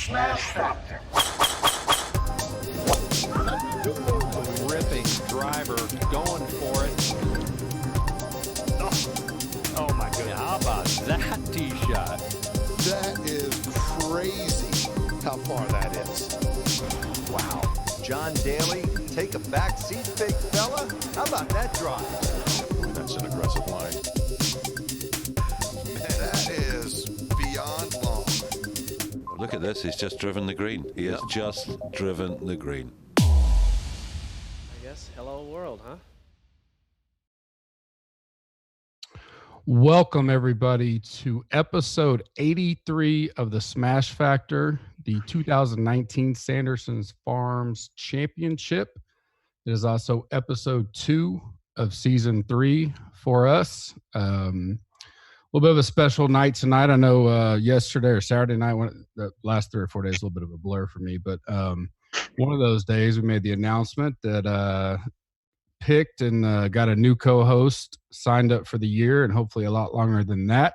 SmashFactor. Ripping driver, going for it. Oh my goodness. How about that tee shot? That is crazy how far that is. Wow. John Daly, take a back seat, big fella. How about that drive? That's an aggressive line. That is beyond long. Look at this, he's just driven the green. He has just driven the green. I guess hello world, huh? Welcome everybody to episode 83 of the SmashFactor, the 2019 Sanderson Farms Championship. It is also episode 2 of season 3 for us. A little bit of a special night tonight. I know yesterday or Saturday night, the last 3 or 4 days, a little bit of a blur for me, but one of those days we made the announcement that picked and got a new co-host signed up for the year and hopefully a lot longer than that.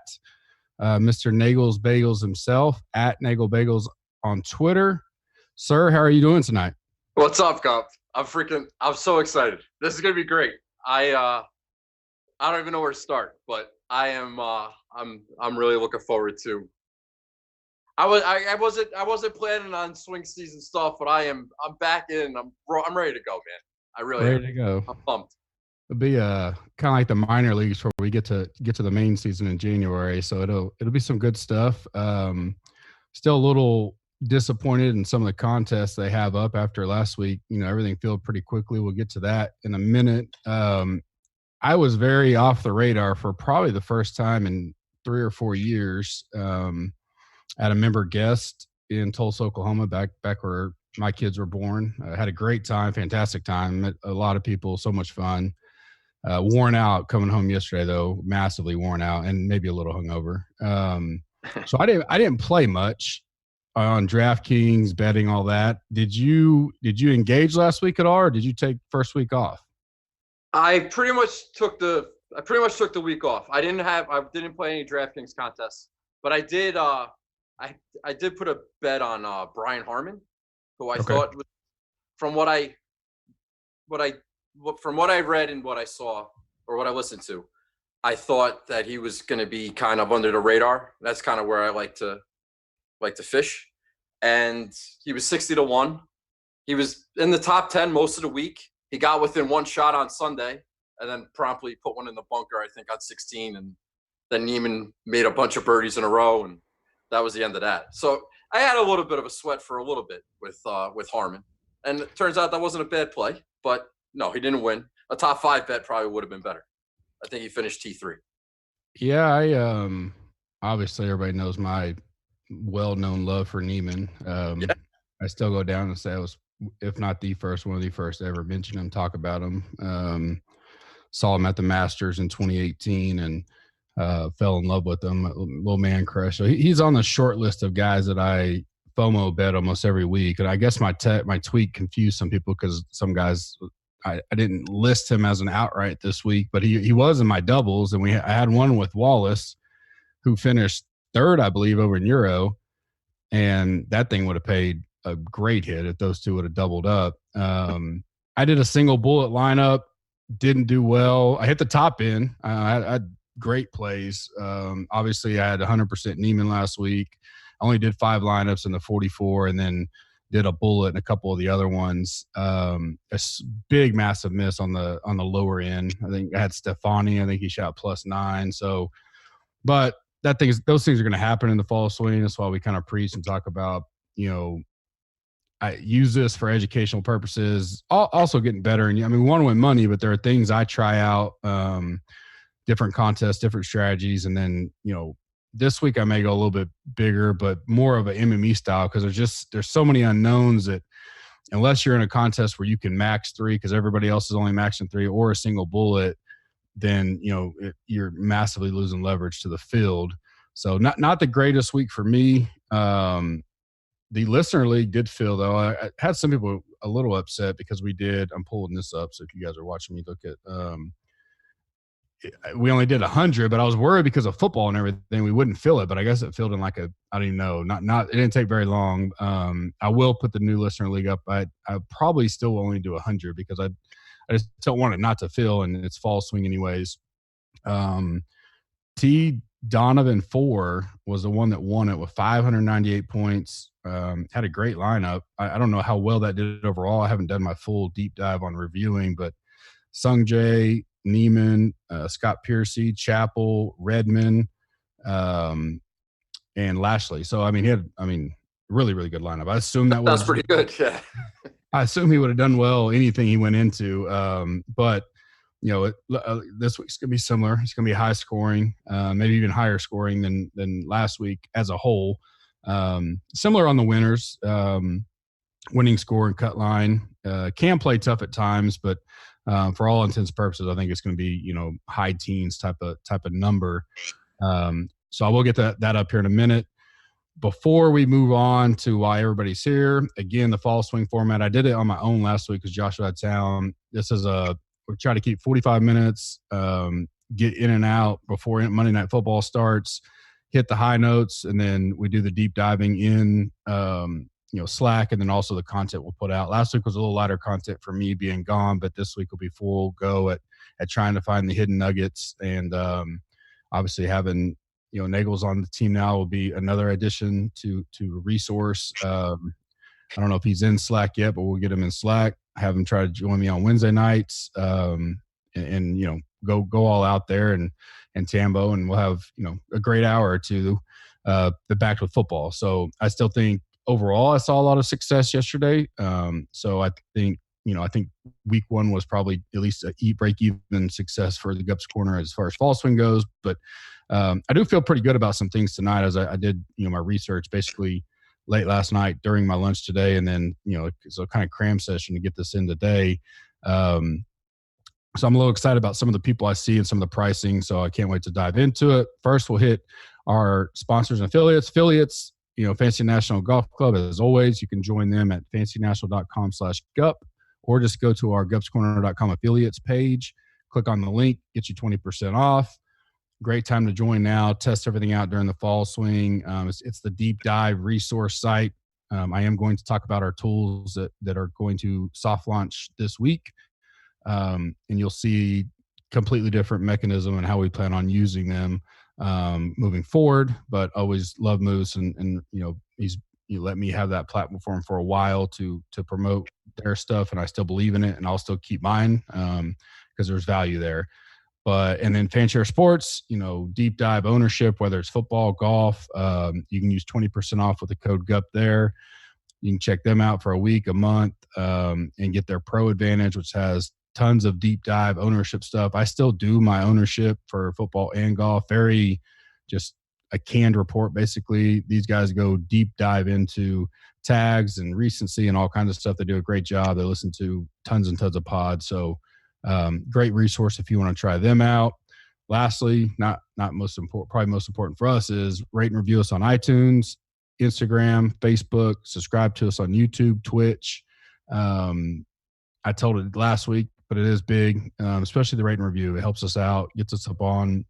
Mr. Nagel's Bagels himself, at Nagel Bagels on Twitter. Sir, how are you doing tonight? What's up, Gump? I'm so excited. This is gonna be great. I don't even know where to start, but I'm really looking forward to. I wasn't planning on swing season stuff, but I'm back in. I'm ready to go, man. I really ready to go. I'm pumped. It'll be kind of like the minor leagues where we get to the main season in January, so it'll be some good stuff. Still a little disappointed in some of the contests they have up after last week. You know, everything filled pretty quickly. We'll get to that in a minute. I was very off the radar for probably the first time in 3 or 4 years. At a member guest in Tulsa, Oklahoma, back where my kids were born. I had a great time, fantastic time. Met a lot of people, so much fun. Worn out coming home yesterday, though, massively worn out and maybe a little hungover. So I didn't play much on DraftKings, betting, all that. Did you engage last week at all, or did you take first week off? I pretty much took the week off. I didn't play any DraftKings contests, but I did. I did put a bet on Brian Harmon, who I thought, from what I read and what I saw or what I listened to, I thought that he was going to be kind of under the radar. That's kind of where I like to fish. And he was 60-1. He was in the top 10 most of the week. He got within one shot on Sunday and then promptly put one in the bunker, I think, on 16. And then Neiman made a bunch of birdies in a row, and that was the end of that. So I had a little bit of a sweat for a little bit with Harmon. And it turns out that wasn't a bad play, but no, he didn't win. A top 5 bet probably would have been better. I think he finished T3. Yeah, I obviously everybody knows my well-known love for Neiman. I still go down and say I was, if not the first, one of the first to ever mention him, talk about him. Saw him at the Masters in 2018 and fell in love with him. Little man crush. So he's on the short list of guys that I FOMO bet almost every week. And I guess my tweet confused some people because some guys I didn't list him as an outright this week, but he was in my doubles, and I had one with Wallace, who finished 3rd, I believe, over in Euro, and that thing would have paid a great hit if those two would have doubled up. I did a single bullet lineup, didn't do well. I hit the top end. I had great plays. Obviously, I had 100% Neiman last week. I only did 5 lineups in the 44, and then did a bullet and a couple of the other ones. A big, massive miss on the lower end. I think I had Stefani. I think he shot +9. So, but those things are going to happen in the fall swing. That's why we kind of preach and talk about, I use this for educational purposes, also getting better. And I mean, we want to win money, but there are things I try out, different contests, different strategies. And then, this week I may go a little bit bigger, but more of an MME style, because there's so many unknowns that unless you're in a contest where you can max 3 because everybody else is only maxing 3 or a single bullet, then you're massively losing leverage to the field. So not the greatest week for me. The listener league did fill, though. I had some people a little upset because I'm pulling this up, so if you guys are watching me look at we only did 100, but I was worried because of football and everything we wouldn't fill it. But I guess it filled in like I don't even know, not it didn't take very long. I will put the new listener league up. I probably still will only do 100 because I just don't want it not to fill, and it's fall swing anyways. T Donovan 4 was the one that won it with 598 points. Had a great lineup. I don't know how well that did overall. I haven't done my full deep dive on reviewing, but Sung Jae, Neiman, Scott Piercy, Chappell, Redmond, and Lashley. So he had really, really good lineup. I assume That's pretty good. Yeah. I assume he would have done well anything he went into. But this week's gonna be similar. It's gonna be high scoring, maybe even higher scoring than last week as a whole. Similar on the winners, winning score and cut line. Can play tough at times, but for all intents and purposes, I think it's going to be high teens type of number. So I will get that up here in a minute. Before we move on to why everybody's here, again, the fall swing format. I did it on my own last week because Joshua had town. This is we try to keep 45 minutes, get in and out before Monday Night Football starts, hit the high notes, and then we do the deep diving in Slack, and then also the content we'll put out. Last week was a little lighter content for me being gone, but this week will be full go at trying to find the hidden nuggets. And obviously having Nagel's on the team now will be another addition to a resource. I don't know if he's in Slack yet, but we'll get him in Slack. Have him try to join me on Wednesday nights, and go all out there and Tambo, and we'll have a great hour or two backed with football. So I still think overall I saw a lot of success yesterday. So I think week one was probably at least a break even success for the Gups Corner as far as fall swing goes. But I do feel pretty good about some things tonight as I did my research basically late last night during my lunch today, and then it's a kind of cram session to get this in today. So I'm a little excited about some of the people I see and some of the pricing, so I can't wait to dive into it. First, we'll hit our sponsors and affiliates. Fantasy National Golf Club, as always, you can join them at fantasynational.com/gup, or just go to our gupscorner.com affiliates page, click on the link, get you 20% off. Great time to join now. Test everything out during the fall swing. It's the deep dive resource site. I am going to talk about our tools that are going to soft launch this week. And you'll see completely different mechanism and how we plan on using them moving forward. But always love Moose, and he's let me have that platform for a while to promote their stuff, and I still believe in it, and I'll still keep mine because there's value there. And then Fanshare Sports, deep dive ownership, whether it's football, golf, you can use 20% off with the code GUP there. You can check them out for a week, a month, and get their Pro Advantage, which has tons of deep dive ownership stuff. I still do my ownership for football and golf. Very just a canned report. Basically, these guys go deep dive into tags and recency and all kinds of stuff. They do a great job. They listen to tons and tons of pods. So great resource if you want to try them out. Lastly, not most important, probably most important for us is rate and review us on iTunes, Instagram, Facebook, subscribe to us on YouTube, Twitch. I told it last week, but it is big, especially the rate and review. It helps us out, gets us up on,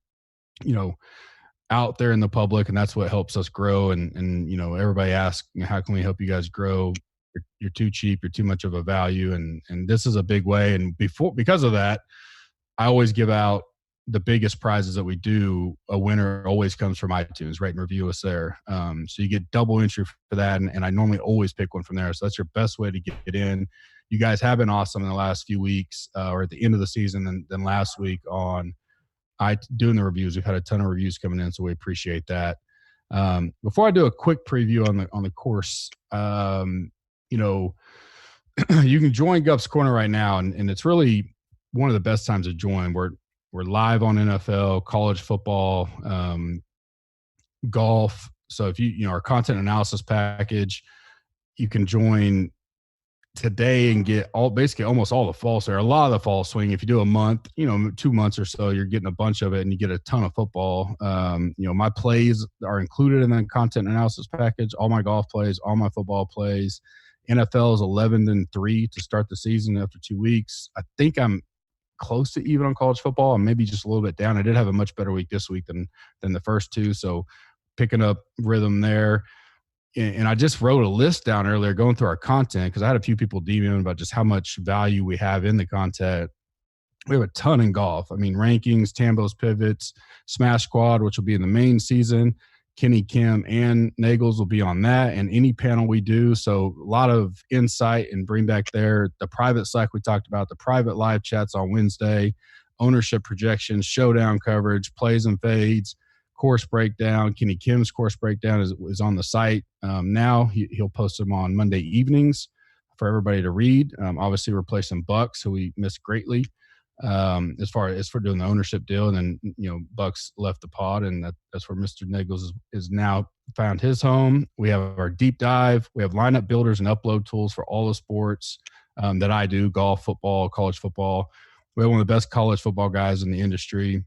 out there in the public, and that's what helps us grow. And everybody asks, how can we help you guys grow? You're too cheap. You're too much of a value. And this is a big way. And because of that, I always give out the biggest prizes that we do. A winner always comes from iTunes. Rate and review us there. So you get double entry for that. And I normally always pick one from there. So that's your best way to get it in. You guys have been awesome in the last few weeks, or at the end of the season than last week on doing the reviews. We've had a ton of reviews coming in, so we appreciate that. Before I do a quick preview on the course, you can join Gups Corner right now, and it's really one of the best times to join. We're live on NFL, college football, golf. So if our content analysis package, you can join today and get basically almost all the fall swing, or a lot of the fall swing. If you do a month, 2 months or so, you're getting a bunch of it, and you get a ton of football. My plays are included in the content analysis package. All my golf plays, all my football plays. NFL is 11-3 to start the season after 2 weeks. I think I'm close to even on college football and maybe just a little bit down. I did have a much better week this week than the first two. So picking up rhythm there. And I just wrote a list down earlier going through our content because I had a few people DMing about just how much value we have in the content. We have a ton in golf. I mean, rankings, Tambo's pivots, Smash Squad, which will be in the main season. Kenny, Kim, and Nagels will be on that and any panel we do. So a lot of insight and bring back there. The private Slack we talked about, the private live chats on Wednesday, ownership projections, showdown coverage, plays and fades, course breakdown. Kenny Kim's course breakdown is on the site now. He'll post them on Monday evenings for everybody to read. Obviously, we're replacing Bucks, who we miss greatly. As far as for doing the ownership deal, and then Bucks left the pod, and that's where Mr. Nichols is now found his home. We have our deep dive. We have lineup builders and upload tools for all the sports that I do: golf, football, college football. We have one of the best college football guys in the industry.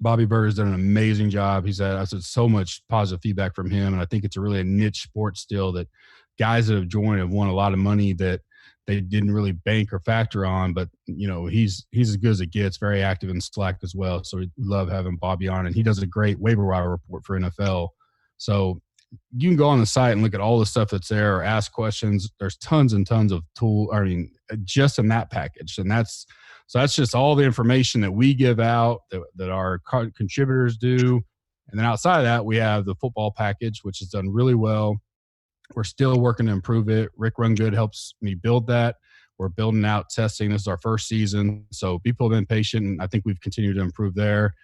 Bobby Berger's done an amazing job. I've had so much positive feedback from him, and I think it's a niche sport still that guys that have joined have won a lot of money that they didn't really bank or factor on, but he's as good as it gets, very active in Slack as well. So we love having Bobby on, and he does a great waiver wire report for NFL. So you can go on the site and look at all the stuff that's there or ask questions. There's tons and tons of just in that package. And that's just all the information that we give out that our contributors do. And then outside of that, we have the football package, which has done really well. We're still working to improve it. Rick Rungood helps me build that. We're building out testing. This is our first season. So people have been patient, and I think we've continued to improve there.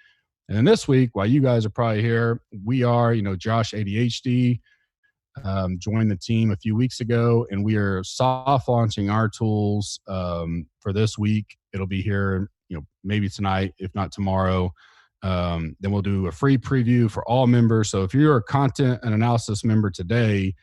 And then this week, while you guys are probably here, we are, Josh ADHD joined the team a few weeks ago, and we are soft launching our tools for this week. It'll be here, maybe tonight, if not tomorrow. Then we'll do a free preview for all members. So if you're a content and analysis member today,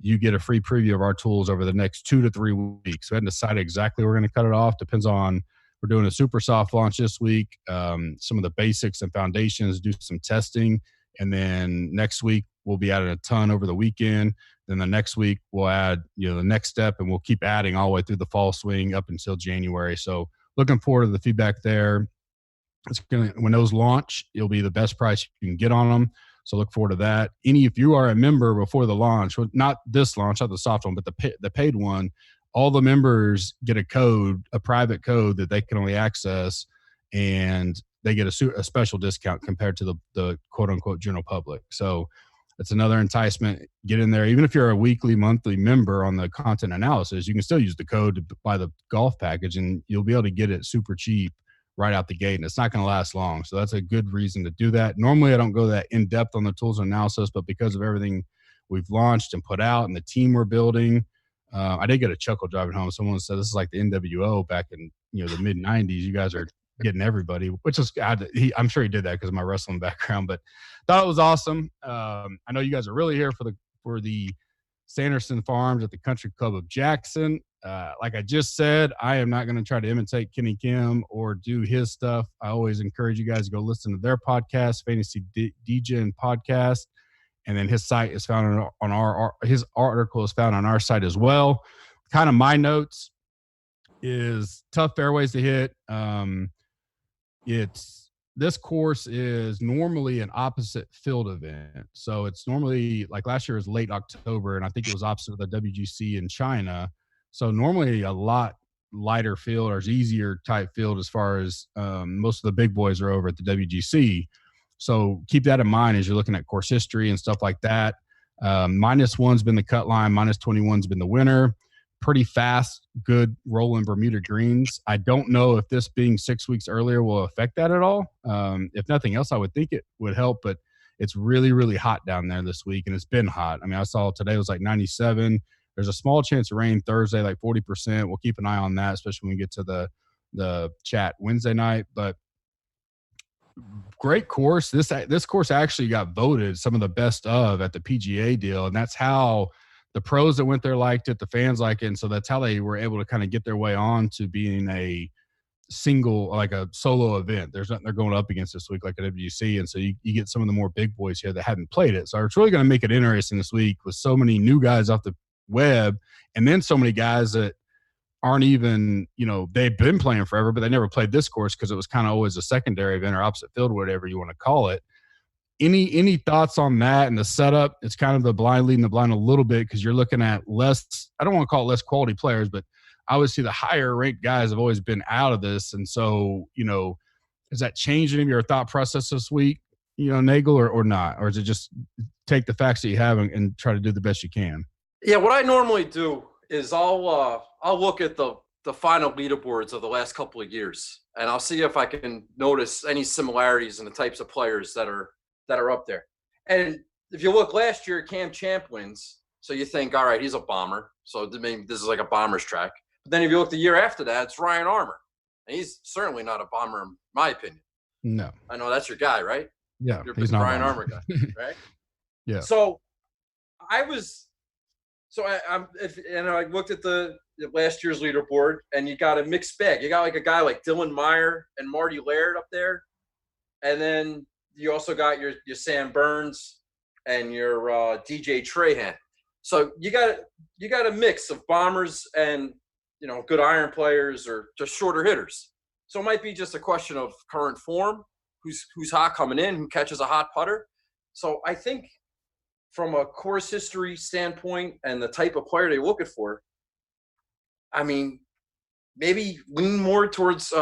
you get a free preview of our tools over the next 2 to 3 weeks. We haven't decided exactly we're going to cut it off. Depends on, we're doing a super soft launch this week. Some of the basics and foundations, do some testing. And then next week, we'll be adding a ton over the weekend. Then the next week, we'll add, the next step, and we'll keep adding all the way through the fall swing up until January. So looking forward to the feedback there. When those launch, it'll be the best price you can get on them. So look forward to that. If you are a member before the launch, not this launch, not the soft one, but the paid one, all the members get a private code that they can only access, and they get a special discount compared to the quote unquote general public. So that's another enticement. Get in there. Even if you're a weekly, monthly member on the content analysis, you can still use the code to buy the golf package, and you'll be able to get it super cheap right out the gate, and it's not going to last long. So that's a good reason to do that. Normally, I don't go that in depth on the tools and analysis, but because of everything we've launched and put out and the team we're building, I did get a chuckle driving home. Someone said this is like the NWO back in the mid '90s. You guys are getting everybody, which is I'm sure he did that because of my wrestling background, but thought it was awesome. I know you guys are really here for the Sanderson Farms at the Country Club of Jackson. Like I just said, I am not going to try to imitate Kenny Kim or do his stuff. I always encourage you guys to go listen to their podcast, Fantasy DJ Podcast. And then his site is found his article is found on our site as well. Kind of my notes is tough fairways to hit. This course is normally an opposite field event. So it's normally, like last year was late October, and I think it was opposite of the WGC in China. So normally a lot lighter field or easier type field as far as most of the big boys are over at the WGC. So keep that in mind as you're looking at course history and stuff like that. -1's been the cut line. -21's been the winner. Pretty fast, good rolling Bermuda greens. I don't know if this being 6 weeks earlier will affect that at all. If nothing else, I would think it would help, but it's really, really hot down there this week, and it's been hot. I mean, I saw today was like 97. There's a small chance of rain Thursday, like 40%. We'll keep an eye on that, especially when we get to the chat Wednesday night. But great course. This course actually got voted some of the best of at the PGA deal, and that's how the pros that went there liked it, the fans like it, and so that's how they were able to kind of get their way on to being a single, like a solo event. There's nothing they're going up against this week like a WGC, and so you get some of the more big boys here that haven't played it. So it's really going to make it interesting this week with so many new guys off the web, and then so many guys that aren't even, they've been playing forever, but they never played this course because it was kind of always a secondary event or opposite field, whatever you want to call it. Any thoughts on that and the setup? It's kind of the blind leading the blind a little bit because you're looking at less, I don't want to call it less quality players, but obviously the higher ranked guys have always been out of this. And so, is that changing in your thought process this week, Nagel, or not? Or is it just take the facts that you have and try to do the best you can? Yeah, what I normally do is I'll look at the final leaderboards of the last couple of years, and I'll see if I can notice any similarities in the types of players that are up there. And if you look last year, Cam Champ wins, so you think, all right, he's a bomber, so maybe this is like a bomber's track. But then if you look the year after that, it's Ryan Armour, and he's certainly not a bomber in my opinion. No, I know that's your guy, right? Yeah, You're he's a not Ryan Armour guy, right? Yeah. So I looked at the last year's leaderboard, and you got a mixed bag. You got like a guy like Dylan Meyer and Marty Laird up there, and then you also got your Sam Burns and your DJ Trahan. So you got a mix of bombers and good iron players or just shorter hitters. So it might be just a question of current form, who's hot coming in, who catches a hot putter. So I think from a course history standpoint and the type of player they're looking for, I mean, maybe lean more towards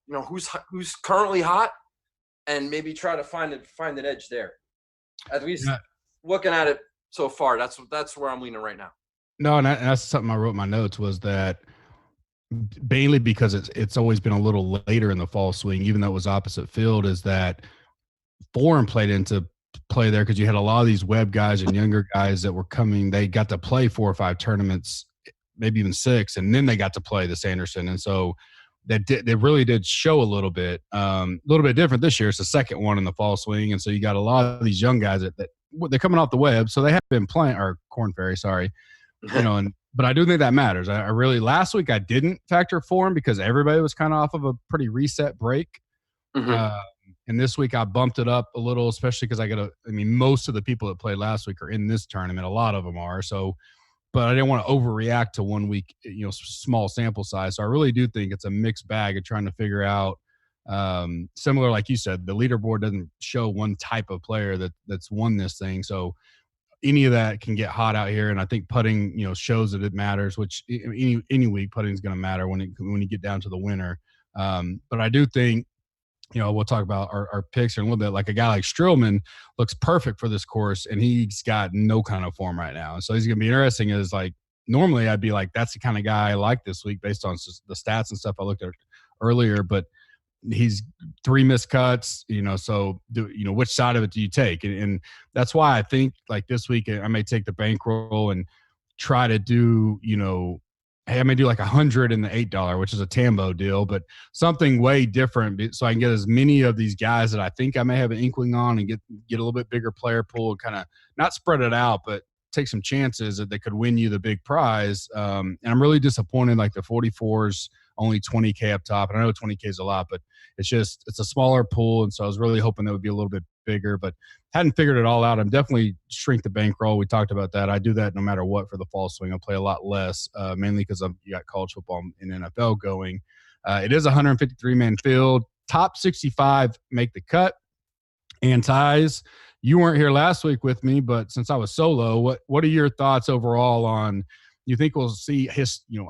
who's currently hot, and maybe try to find an edge there. At least looking at it so far, that's where I'm leaning right now. No, and that's something I wrote in my notes was that mainly because it's always been a little later in the fall swing, even though it was opposite field, is that form played into play there because you had a lot of these web guys and younger guys that were coming. They got to play 4 or 5 tournaments, maybe even 6, and then they got to play the Sanderson. And so they really did show a little bit different this year. It's the second one in the fall swing, and so you got a lot of these young guys that they're coming off the web, so they have been playing, or Corn Ferry, sorry, but I do think that matters. I really, last week I didn't factor form because everybody was kind of off of a pretty reset break. Mm-hmm. And this week I bumped it up a little, especially because most of the people that played last week are in this tournament. A lot of them are. So, but I didn't want to overreact to 1 week, small sample size. So I really do think it's a mixed bag of trying to figure out, similar, like you said, the leaderboard doesn't show one type of player that's won this thing. So any of that can get hot out here. And I think putting, shows that it matters, which any week putting is going to matter when you get down to the winner. But I do think, we'll talk about our picks here in a little bit. Like a guy like Strillman looks perfect for this course, and he's got no kind of form right now. So he's going to be interesting. Is like, normally I'd be like, that's the kind of guy I like this week based on the stats and stuff I looked at earlier, but he's 3 missed cuts, so which side of it do you take? And that's why I think like this week I may take the bankroll and try to do, hey, I may do like 100 in the $8, which is a Tambo deal, but something way different so I can get as many of these guys that I think I may have an inkling on and get a little bit bigger player pool and kind of not spread it out, but take some chances that they could win you the big prize. And I'm really disappointed, like the 44s, only 20K up top. And I know 20K is a lot, but it's a smaller pool. And so I was really hoping that would be a little bit bigger, but hadn't figured it all out. I'm definitely shrink the bankroll. We talked about that. I do that no matter what for the fall swing. I'll play a lot less, mainly because you got college football and NFL going. It is a 153-man field. Top 65 make the cut and ties. You weren't here last week with me, but since I was solo, what are your thoughts overall on, you think we'll see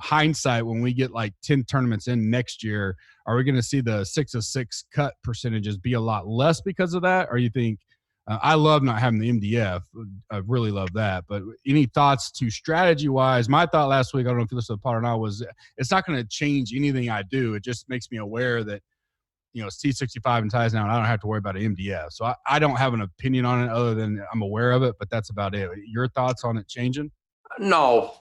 hindsight when we get like 10 tournaments in next year? Are we going to see the 6 of 6 cut percentages be a lot less because of that? Or you think, I love not having the MDF. I really love that. But any thoughts to strategy wise? My thought last week, I don't know if you listened to the pod or not, was it's not going to change anything I do. It just makes me aware that, it's T65 and ties now, and I don't have to worry about an MDF. So I don't have an opinion on it other than I'm aware of it, but that's about it. Your thoughts on it changing? No,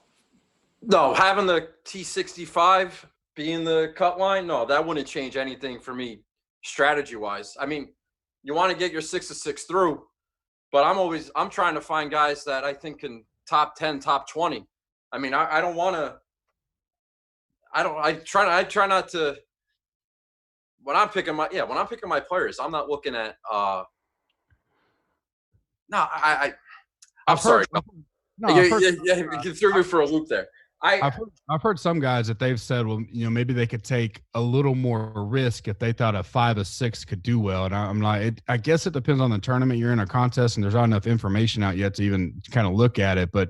having the T65 being the cut line, no, that wouldn't change anything for me strategy-wise. I mean, you want to get your 6 of 6 through, but I'm trying to find guys that I think can top 10, top 20. I mean, I try not to, when I'm picking my players, I'm not looking at, I'm sorry. You threw me for a loop there. I've heard some guys that they've said, well, maybe they could take a little more risk if they thought a 5 or 6 could do well. And I'm like, I guess it depends on the tournament you're in or contest, and there's not enough information out yet to even kind of look at it. But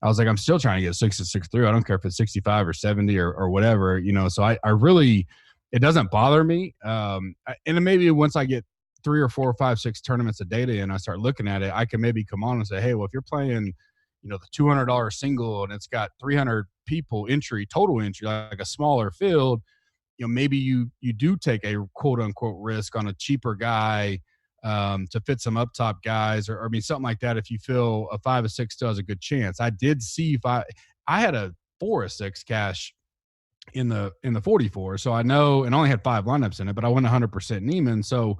I was like, I'm still trying to get 6 to 6 through. I don't care if it's 65 or 70 or whatever, So I really, it doesn't bother me. And then maybe once I get 3 or 4 or 5, 6 tournaments of data and I start looking at it, I can maybe come on and say, hey, well, if you're playing, the $200 single and it's got 300 people total entry, like a smaller field, maybe you do take a quote unquote risk on a cheaper guy to fit some up top guys or something like that. If you feel a 5 or 6 still has a good chance. I did see I had a 4 or 6 cash in the 44. So I know, and I only had 5 lineups in it, but I went 100% Neiman. So,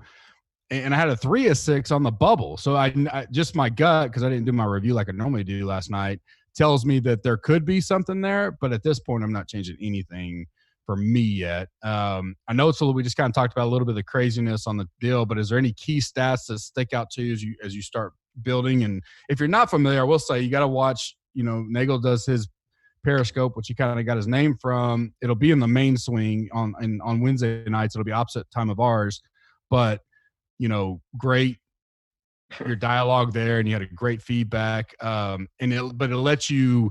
and I had a 3 or 6 on the bubble. So I just my gut, because I didn't do my review like I normally do last night, tells me that there could be something there. But at this point, I'm not changing anything for me yet. I know we just kind of talked about a little bit of the craziness on the deal, but is there any key stats that stick out to you as you start building? And if you're not familiar, I will say you got to watch, Nagel does his Periscope, which he kind of got his name from. It'll be in the main swing on Wednesday nights. It'll be opposite time of ours, but great your dialogue there, and you had a great feedback. But it lets you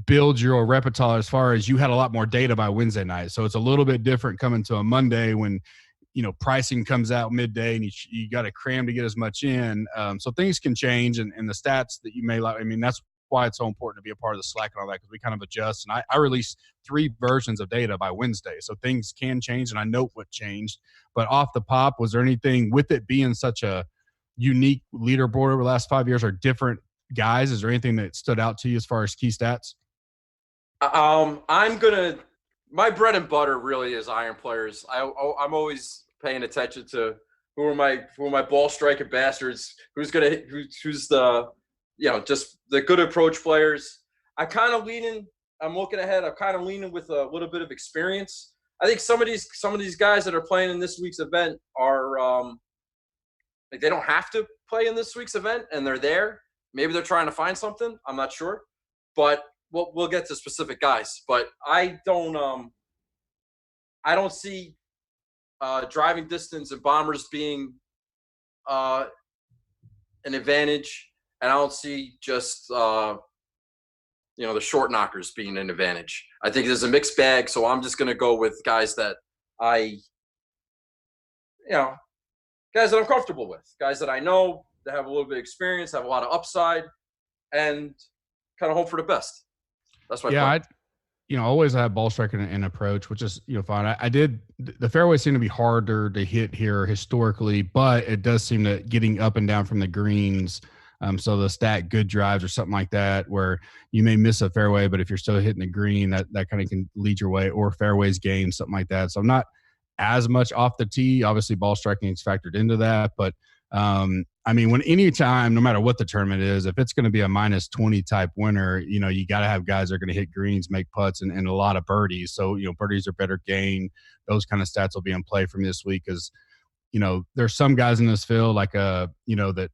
build your repertoire as far as you had a lot more data by Wednesday night. So it's a little bit different coming to a Monday when, pricing comes out midday and you got to cram to get as much in. So things can change and the stats that you may like. That's why it's so important to be a part of the Slack and all that, because we kind of adjust. And I release 3 versions of data by Wednesday. So things can change, and I note what changed. But off the pop, was there anything with it being such a unique leaderboard over the last 5 years or different guys? Is there anything that stood out to you as far as key stats? My bread and butter really is iron players. I'm always paying attention to who are my ball striking bastards, who's the just the good approach players. I'm looking ahead. I'm kind of leaning with a little bit of experience. I think some of these guys that are playing in this week's event are they don't have to play in this week's event, and they're there. Maybe they're trying to find something. I'm not sure, but we'll get to specific guys. But I don't see driving distance and bombers being an advantage. And I don't see just, the short knockers being an advantage. I think there's a mixed bag, so I'm just going to go with guys that guys that I'm comfortable with, guys that I know, that have a little bit of experience, have a lot of upside, and kind of hope for the best. That's my plan. Always have ball striking and approach, which is, fine. The fairways seem to be harder to hit here historically, but it does seem that getting up and down from the greens, so the stat good drives or something like that, where you may miss a fairway, but if you're still hitting the green, that kind of can lead your way, or fairways gain, something like that. So I'm not as much off the tee. Obviously, ball striking is factored into that. But, anytime, no matter what the tournament is, if it's going to be a -20 type winner, you got to have guys that are going to hit greens, make putts, and a lot of birdies. So, birdies are better gain. Those kind of stats will be in play from this week because, there's some guys in this field that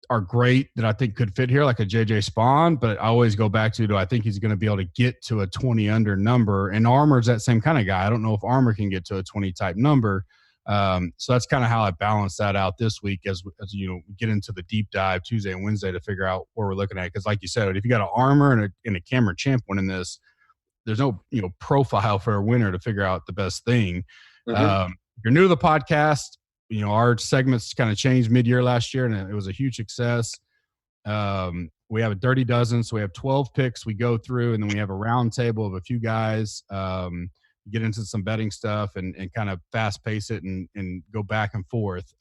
are great that I think could fit here, like a JJ Spawn, but I always go back to, do I think he's going to be able to get to a 20 under number? And Armour's that same kind of guy. I don't know if Armour can get to a 20 type number. So that's kind of how I balance that out this week as get into the deep dive Tuesday and Wednesday to figure out where we're looking at. Because like you said, if you got an Armour and a Cameron Champ winning this, there's no profile for a winner to figure out the best thing. If you're new to the podcast, our segments kind of changed mid-year last year, and it was a huge success. We have a dirty dozen, so we have 12 picks we go through, and then we have a round table of a few guys, get into some betting stuff and kind of fast pace it and go back and forth.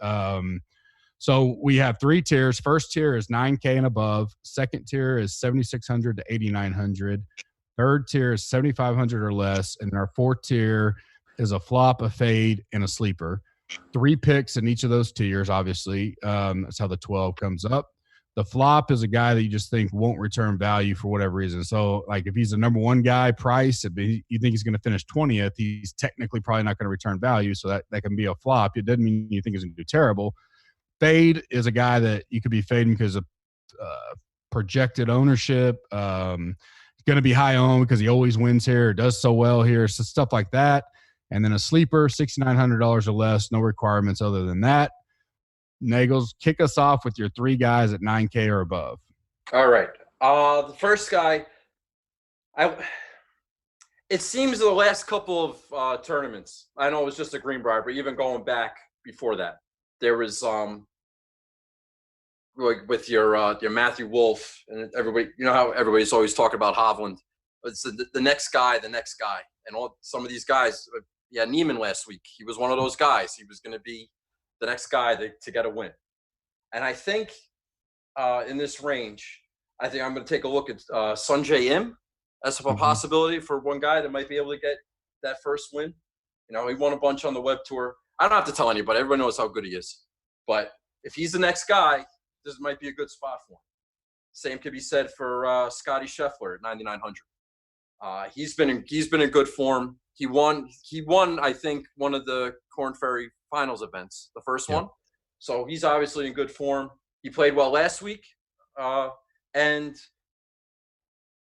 So we have 3 tiers. First tier is 9K and above. Second tier is 7,600 to 8,900. Third tier is 7,500 or less. And our fourth tier is a flop, a fade, and a sleeper. 3 picks in each of those tiers, obviously. That's how the 12 comes up. The flop is a guy that you just think won't return value for whatever reason. So, like, if he's the number 1 guy, price, if you think he's going to finish 20th, he's technically probably not going to return value. So that can be a flop. It doesn't mean you think he's going to do terrible. Fade is a guy that you could be fading because of projected ownership. going to be high owned because he always wins here, does so well here, so stuff like that. And then a sleeper, $6,900 or less, no requirements other than that. Nagels, kick us off with your 3 guys at 9K or above. All right. The first guy, it seems the last couple of tournaments, I know it was just a Greenbrier, but even going back before that, there was like with your Matthew Wolf and everybody, you know how everybody's always talking about Hovland. It's the next guy, and some of these guys. Yeah, Neiman last week, he was one of those guys. He was going to be the next guy to get a win. And I think in this range, I think I'm going to take a look at Sunjay Im as a possibility for one guy that might be able to get that first win. You know, he won a bunch on the web tour. I don't have to tell anybody. Everybody knows how good he is. But if he's the next guy, this might be a good spot for him. Same could be said for Scotty Scheffler at 9,900. He's been in good form. He won, I think, one of the Korn Ferry Finals events, the first one. So he's obviously in good form. He played well last week, and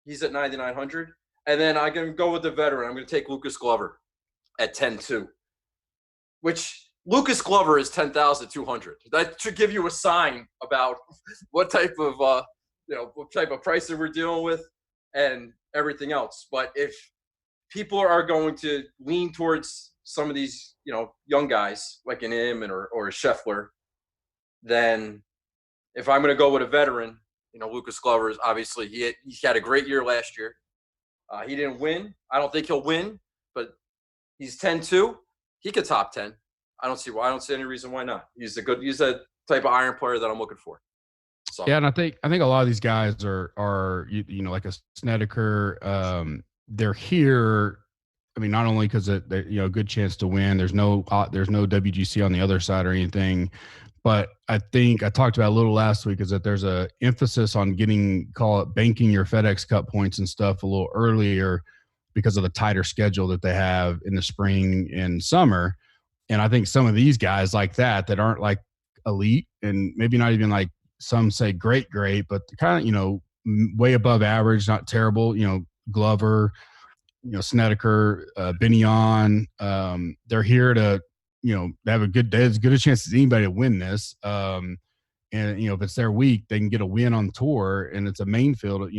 he's at 9,900. And then I'm going to go with the veteran. I'm going to take Lucas Glover at 10-2, which Lucas Glover is 10,200. That should give you a sign about what type of what type of price that we're dealing with and everything else. But if people are going to lean towards some of these, young guys like an Im or a Scheffler, then if I'm going to go with a veteran, Lucas Glover is obviously he had a great year last year. He didn't win. I don't think he'll win, but he's 10-2. He could top 10. I don't see any reason why not. He's a type of iron player that I'm looking for. So. Yeah, and I think a lot of these guys are like a Snedeker. They're here. I mean, not only because they a good chance to win. There's no WGC on the other side or anything, but I think I talked about a little last week is that there's a emphasis on banking your FedEx Cup points and stuff a little earlier because of the tighter schedule that they have in the spring and summer. And I think some of these guys like that aren't like elite and maybe not even like some say great, but kind of, way above average, not terrible, Glover, Snedeker, Binion. They're here to, they have as good a chance as anybody to win this. And, if it's their week, they can get a win on tour and it's a main field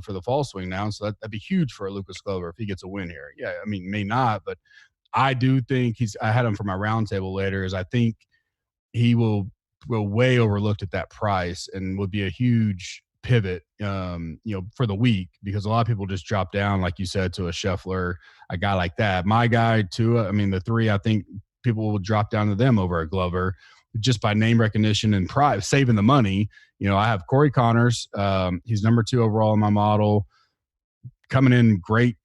for the fall swing now. So that'd be huge for Lucas Glover if he gets a win here. Yeah. I mean, may not, but I do think I had him for my roundtable later I think he will way overlooked at that price and would be a huge pivot, for the week because a lot of people just drop down, like you said, to a Scheffler, a guy like that. My guy too. I mean, the 3, I think people will drop down to them over a Glover just by name recognition and price, saving the money. I have Corey Connors. He's number 2 overall in my model, coming in great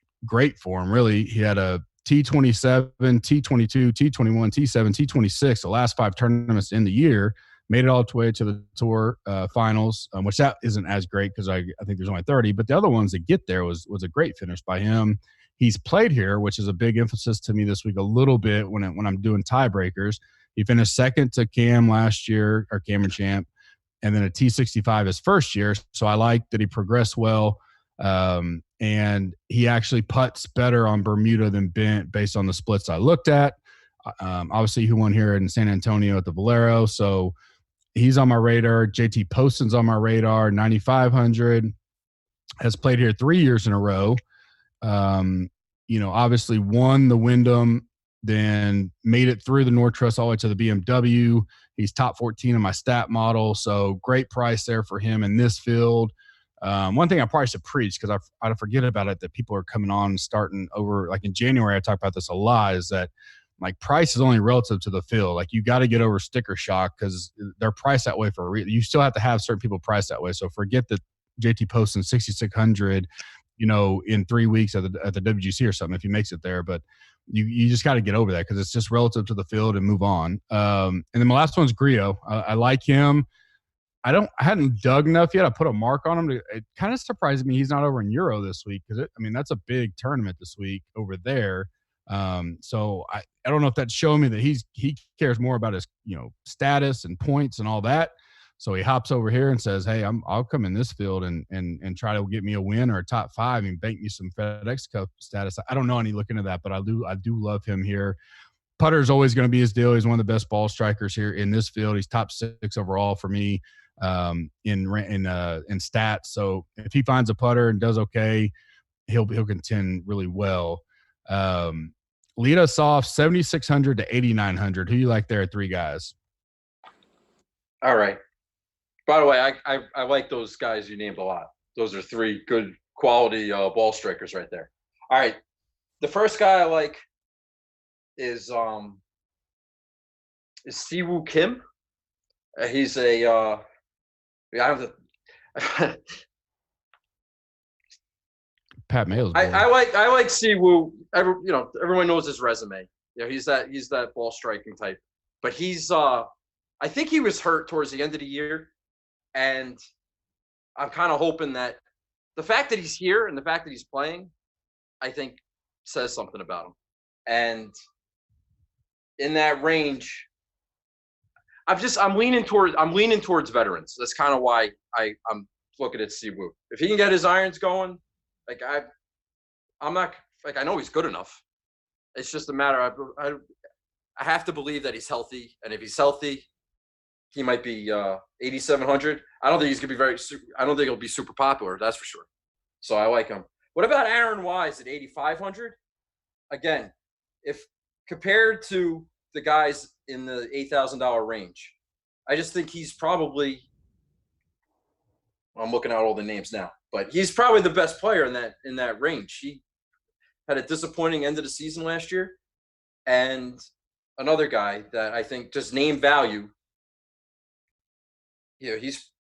form. Really, he had a T27, T22, T21, T7, T26, the last 5 tournaments in the year, made it all the way to the tour finals, which that isn't as great because I think there's only 30, but the other ones that get there was a great finish by him. He's played here, which is a big emphasis to me this week a little bit when I'm doing tiebreakers. He finished second to Cam last year, or Cameron Champ, and then a T65 his first year. So I like that he progressed well. And he actually putts better on Bermuda than Bent based on the splits I looked at. Obviously, he won here in San Antonio at the Valero. So he's on my radar. JT Poston's on my radar, 9,500. Has played here 3 years in a row. Obviously won the Wyndham, then made it through the North Trust all the way to the BMW. He's top 14 in my stat model. So great price there for him in this field. One thing I probably should preach because I forget about it that people are coming on and starting over. Like in January, I talk about this a lot. Is that like price is only relative to the field. Like you got to get over sticker shock because they're priced that way for a reason. You still have to have certain people priced that way. So forget that JT Poston 6,600, in 3 weeks at the WGC or something if he makes it there. But you just got to get over that because it's just relative to the field and move on. And then my last one's Griot. I like him. I hadn't dug enough yet. I put a mark on him. It kind of surprised me he's not over in Euro this week because that's a big tournament this week over there. So I don't know if that's showing me that he cares more about his status and points and all that. So he hops over here and says, hey, I'll come in this field and try to get me a win or a top 5 and bank me some FedEx Cup status. I don't know any looking at that, but I do love him here. Putter is always going to be his deal. He's one of the best ball strikers here in this field. He's top 6 overall for me in stats. So if he finds a putter and does okay, he'll contend really well. Lead us off 7,600 to 8,900. Who you like there at 3 guys? All right. By the way, I like those guys you named a lot. Those are 3 good quality ball strikers right there. All right. The first guy I like is Siwoo Kim. He's a I have the Pat Mayo's. I like Siwoo. Everyone knows his resume. He's that ball striking type. But he's I think he was hurt towards the end of the year, and I'm kind of hoping that the fact that he's here and the fact that he's playing, I think, says something about him. And in that range, I'm leaning towards veterans. That's kind of why I'm looking at Siwoo. If he can get his irons going, like I'm not like, I know he's good enough. It's just a matter of I have to believe that he's healthy, and if he's healthy, he might be 8,700. I don't think he's gonna be I don't think he'll be super popular. That's for sure. So I like him. What about Aaron Wise at 8,500? Again, if compared to the guys in the $8,000 range, I just think he's probably, I'm looking at all the names now, but he's probably the best player in that range. He had a disappointing end of the season last year. And another guy that I think just name value, he's,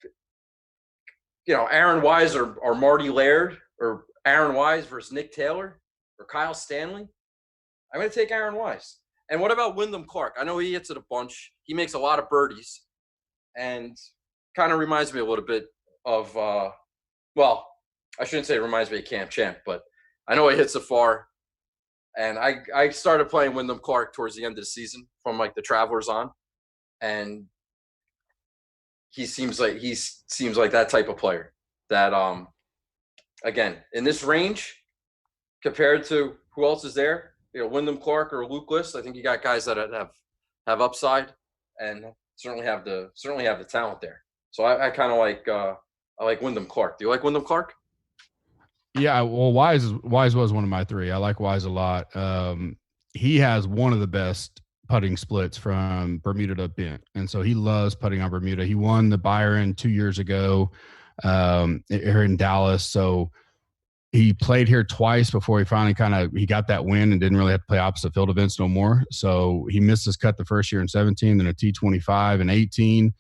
Aaron Wise or Marty Laird, or Aaron Wise versus Nick Taylor or Kyle Stanley. I'm going to take Aaron Wise. And what about Wyndham Clark? I know he hits it a bunch. He makes a lot of birdies, and kind of reminds me a little bit of, well, I shouldn't say it reminds me of Camp Champ, but I know he hits it far. And I started playing Wyndham Clark towards the end of the season from like the Travelers on, and he seems like that type of player that, again, in this range compared to who else is there, Wyndham Clark or Luke List. I think you got guys that have upside and certainly have the talent there. So I kind of like Wyndham Clark. Do you like Wyndham Clark? Yeah, well, Wise was one of my 3. I like Wise a lot. He has one of the best putting splits from Bermuda to Bent, and so he loves putting on Bermuda. He won the Byron 2 years ago here in Dallas. So he played here twice before he finally he got that win and didn't really have to play opposite field events no more. So he missed his cut the first year in 17, then a T25 in 18.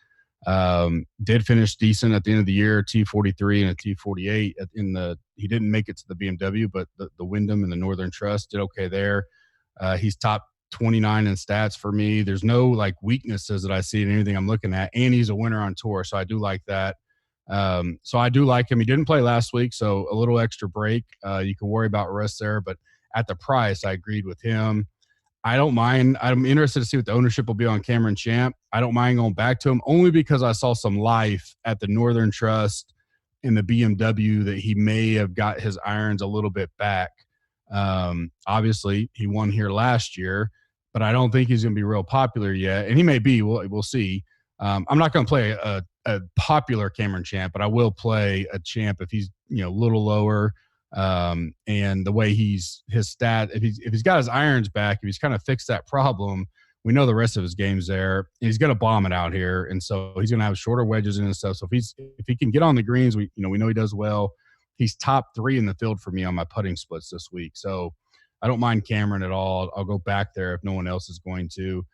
Did finish decent at the end of the year, T43 and a T48 he didn't make it to the BMW, but the Wyndham and the Northern Trust did okay there. He's top 29 in stats for me. There's no like weaknesses that I see in anything I'm looking at, and he's a winner on tour. So I do like that. So I do like him. He didn't play last week, so a little extra break. You can worry about rest there, but at the price, I agreed with him. I don't mind. I'm interested to see what the ownership will be on Cameron Champ. I don't mind going back to him only because I saw some life at the Northern Trust in the BMW that he may have got his irons a little bit back. Obviously, he won here last year, but I don't think he's going to be real popular yet, and he may be. We'll see. I'm not going to play a popular Cameron Champ, but I will play a Champ if he's a little lower. And the way his stat, if he's got his irons back, if he's kind of fixed that problem, we know the rest of his game's there. And he's going to bomb it out here, and so he's going to have shorter wedges in and stuff. So if he can get on the greens, we know he does well. He's top 3 in the field for me on my putting splits this week. So I don't mind Cameron at all. I'll go back there if no one else is going to.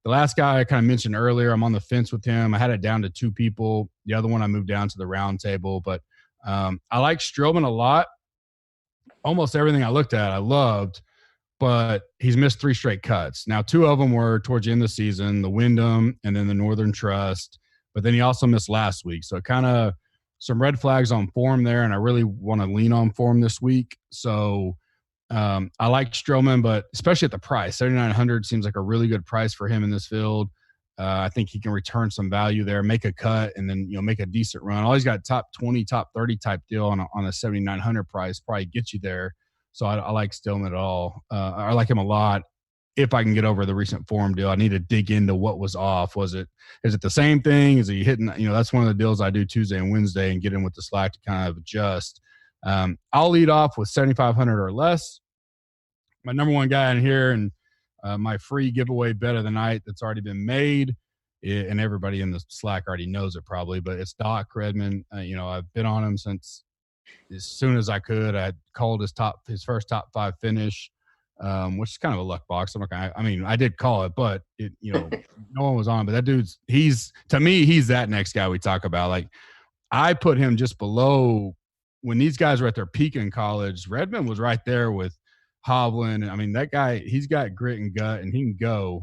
The last guy I kind of mentioned earlier, I'm on the fence with him. I had it down to 2 people. The other one I moved down to the round table. But I like Strowman a lot. Almost everything I looked at I loved, but he's missed 3 straight cuts. Now, 2 of them were towards the end of the season, the Wyndham and then the Northern Trust. But then he also missed last week. So kind of some red flags on form there, and I really want to lean on form this week. So I like Strowman, but especially at the price, 7,900 seems like a really good price for him in this field. I think he can return some value there, make a cut, and then make a decent run. All he's got top 20, top 30 type deal on a 7,900 price, probably get you there. So I like Stillman at all. I like him a lot. If I can get over the recent form deal, I need to dig into what was off. Is it the same thing? Is he hitting? That's one of the deals I do Tuesday and Wednesday and get in with the slack to kind of adjust. I'll lead off with 7,500 or less. My number one guy in here, and my free giveaway bet of the night that's already been made, and everybody in the Slack already knows it probably, but it's Doc Redman. I've been on him since as soon as I could. I called his first top 5 finish, which is kind of a luck box. I did call it, but no one was on. But that dude's to me, he's that next guy we talk about. Like, I put him just below when these guys were at their peak in college. Redman was right there with Hovland. I mean, that guy, he's got grit and gut, and he can go.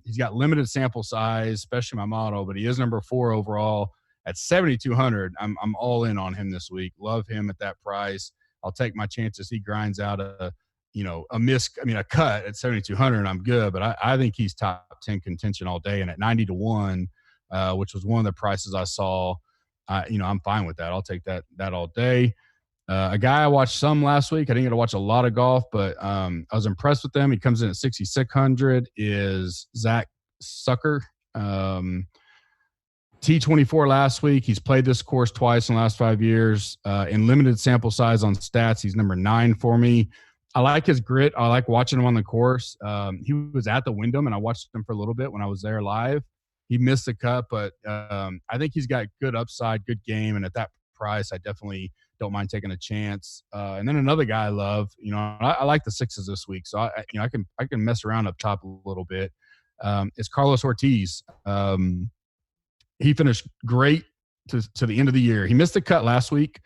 He's got limited sample size, especially my model, but he is number 4 overall at 7,200. I'm all in on him this week. Love him at that price. I'll take my chances. He grinds out a cut at 7,200, and I'm good. But I think he's top 10 contention all day. And at 90-1, which was one of the prices I saw, I'm fine with that. I'll take that all day. A guy I watched some last week. I didn't get to watch a lot of golf, but I was impressed with him. He comes in at 6,600. Is Zach Sucker. T24 last week. He's played this course twice in the last 5 years. In limited sample size on stats, he's number 9 for me. I like his grit. I like watching him on the course. He was at the Wyndham, and I watched him for a little bit when I was there live. He missed the cut, but I think he's got good upside, good game, and at that price, I definitely don't mind taking a chance. And then another guy I love, I like the 6s this week, so I can mess around up top a little bit. It's Carlos Ortiz. He finished great to the end of the year. He missed the cut last week.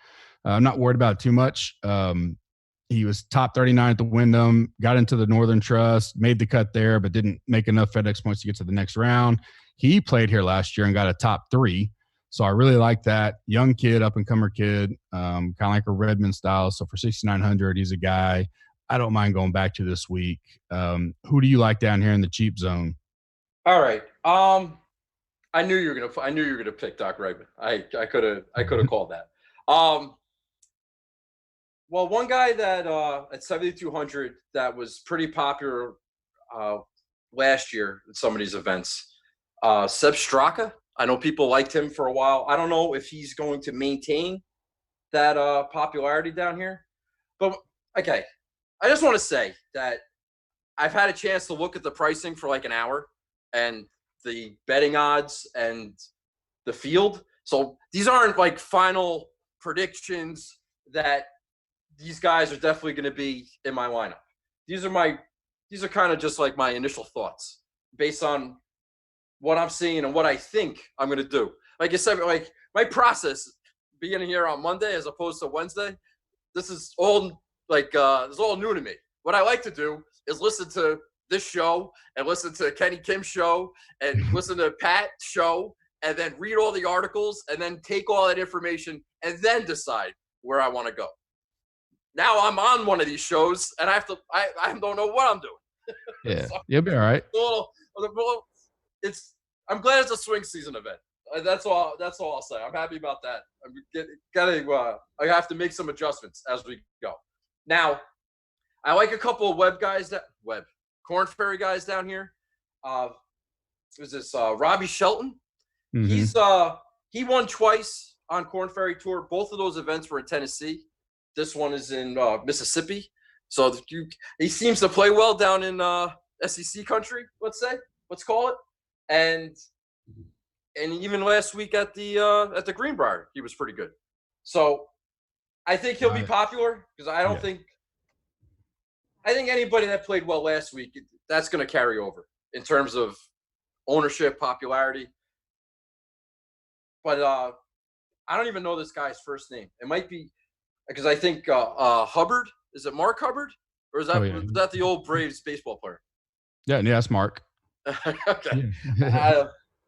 I'm not worried about it too much. He was top 39 at the Wyndham, got into the Northern Trust, made the cut there, but didn't make enough FedEx points to get to the next round. He played here last year and got a top 3. So I really like that. Young kid, up-and-comer kid, kind of like a Redmond style. So for 6,900, he's a guy I don't mind going back to this week. Who do you like down here in the cheap zone? All right. I knew you were gonna pick Doc Redman. I could have called that. Well, one guy that at 7,200 that was pretty popular last year at some of these events, Seb Straka. I know people liked him for a while. I don't know if he's going to maintain that popularity down here. But, okay, I just want to say that I've had a chance to look at the pricing for like an hour and the betting odds and the field. So these aren't like final predictions that these guys are definitely going to be in my lineup. These are kind of just like my initial thoughts based on what I'm seeing and what I think I'm going to do. Like I said, like my process beginning here on Monday as opposed to Wednesday, this is all new to me. What I like to do is listen to this show and listen to Kenny Kim's show and listen to Pat's show and then read all the articles and then take all that information and then decide where I want to go. Now I'm on one of these shows and I don't know what I'm doing. Yeah, So, you'll be all right. I'm glad it's a swing season event. That's all I'll say. I'm happy about that. I have to make some adjustments as we go. Now, I like a couple of Corn Ferry guys down here. Who's this? Robbie Shelton. Mm-hmm. He won twice on Corn Ferry Tour. Both of those events were in Tennessee. This one is in Mississippi. So he seems to play well down in SEC country. Let's call it. And even last week at the Greenbrier, he was pretty good. So I think he'll be popular because I think anybody that played well last week, that's going to carry over in terms of ownership, popularity. But I don't even know this guy's first name. It might be because I think Hubbard. Is it Mark Hubbard? Or is that the old Braves baseball player? Yeah, that's Mark. Okay.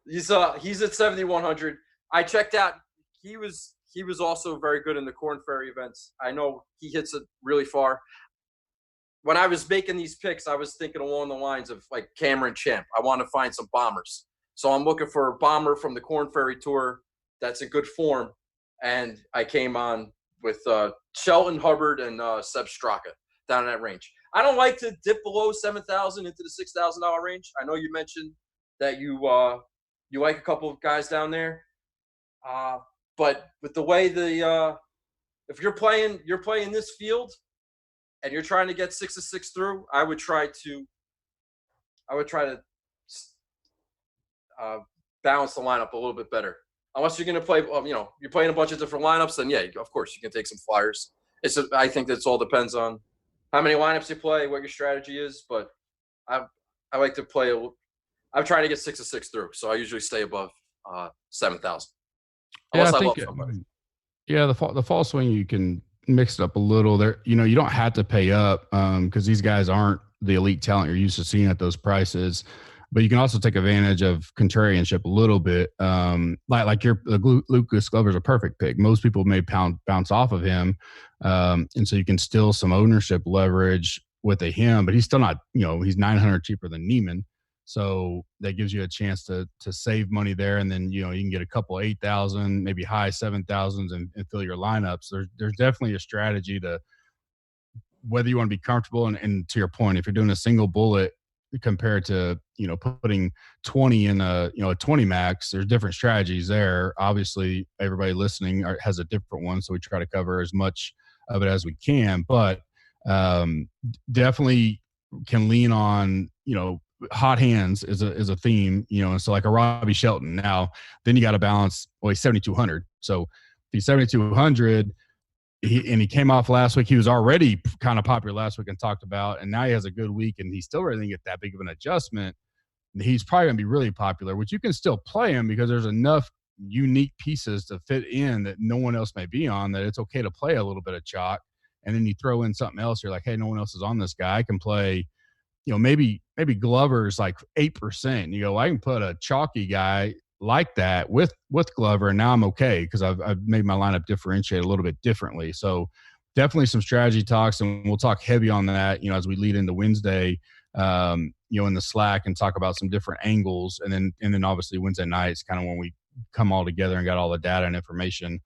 He's at 7,100. I checked out. He was also very good in the Corn Ferry events. I know he hits it really far. When I was making these picks, I was thinking along the lines of like Cameron Champ. I want to find some bombers. So I'm looking for a bomber from the Corn Ferry Tour that's in good form. And I came on with Shelton Hubbard and Seb Straka down in that range. I don't like to dip below 7,000 into the $6,000 range. I know you mentioned that you like a couple of guys down there, but with the way if you're playing this field and you're trying to get 6 of 6 through, I would try to balance the lineup a little bit better. Unless you're going to play, you're playing a bunch of different lineups, then yeah, of course you can take some flyers. I think that all depends on how many lineups you play, what your strategy is. But I like to play. I'm trying to get 6 of 6 through, so I usually stay above 7,000. Yeah, Unless I I think, love somebody. yeah, the fall swing, you can mix it up a little there. You don't have to pay up because these guys aren't the elite talent you're used to seeing at those prices. But you can also take advantage of contrarianship a little bit. Like Lucas Glover's a perfect pick. Most people may bounce off of him. And so you can still some ownership leverage with him, but he's still not, he's 900 cheaper than Neiman. So that gives you a chance to save money there. And then, you can get a couple 8,000, maybe high 7,000s and fill your lineups. There's definitely a strategy to whether you want to be comfortable. And to your point, if you're doing a single bullet, compared to putting 20 in a 20 max, there's different strategies there. Obviously everybody listening has a different one, so we try to cover as much of it as we can, but definitely can lean on hot hands is a theme, and so like a Robbie Shelton. Now then you got to balance, he's 7,200, so the 7,200 he came off last week. He was already kind of popular last week and talked about, and now he has a good week and he's still really didn't get that big of an adjustment. He's probably going to be really popular, which you can still play him because there's enough unique pieces to fit in that no one else may be on, that it's okay to play a little bit of chalk. And then you throw in something else. You're like, hey, no one else is on this guy. I can play, maybe Glover's like 8%. You go, I can put a chalky guy like that with Glover, and now I'm okay because I've made my lineup differentiate a little bit differently. So definitely some strategy talks, and we'll talk heavy on that, as we lead into Wednesday, in the Slack, and talk about some different angles. And then obviously Wednesday nights kind of when we come all together and got all the data and information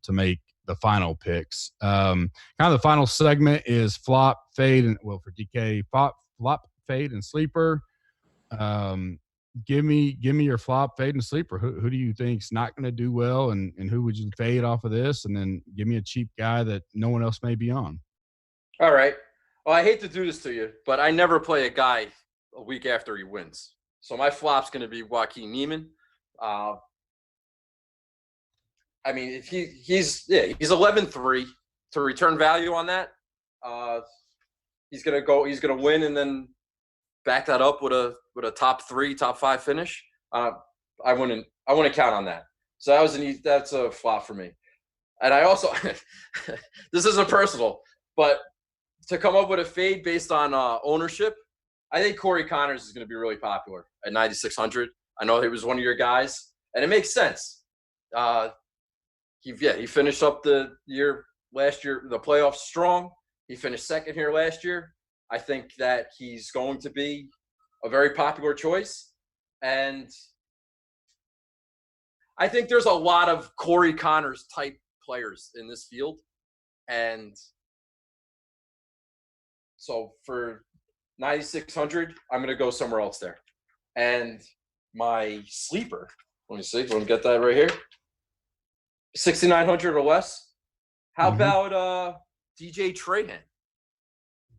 to make the final picks. Kind of the final segment is flop, fade, and for DK, flop, fade, and sleeper. Give me your flop, fade, and sleeper. Who do you think's not going to do well, and who would you fade off of this? And then give me a cheap guy that no one else may be on. All right. Well, I hate to do this to you, but I never play a guy a week after he wins. So my flop's going to be Joaquin Neiman. I mean, if he's 11-3 to return value on that. He's going to win and then back that up with a top 3, top 5 finish. I wouldn't count on that. So that's a flop for me. And I also, this isn't personal, but to come up with a fade based on ownership, I think Corey Connors is going to be really popular at 9,600. I know he was one of your guys, and it makes sense. He finished up the year last year, the playoffs strong. He finished second here last year. I think that he's going to be a very popular choice. And I think there's a lot of Corey Connors type players in this field. And so for 9,600, I'm going to go somewhere else there. And my sleeper, let me see, let me get that right here. 6,900 or less. How about DJ Trahan?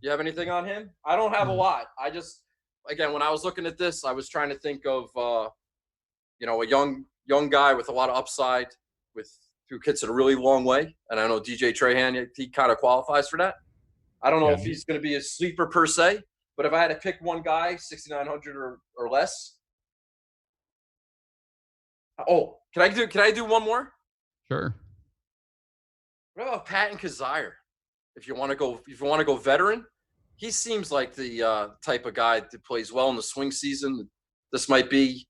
You have anything on him? I don't have a lot. I just, again, when I was looking at this, I was trying to think of, a young guy with a lot of upside, who hits it a really long way. And I know DJ Trahan, he kind of qualifies for that. I don't know if he's going to be a sleeper per se, but if I had to pick one guy, 6,900 or less. Oh, can I do one more? Sure. What about Patton Kazire? If you want to go veteran, he seems like the type of guy that plays well in the swing season. This might be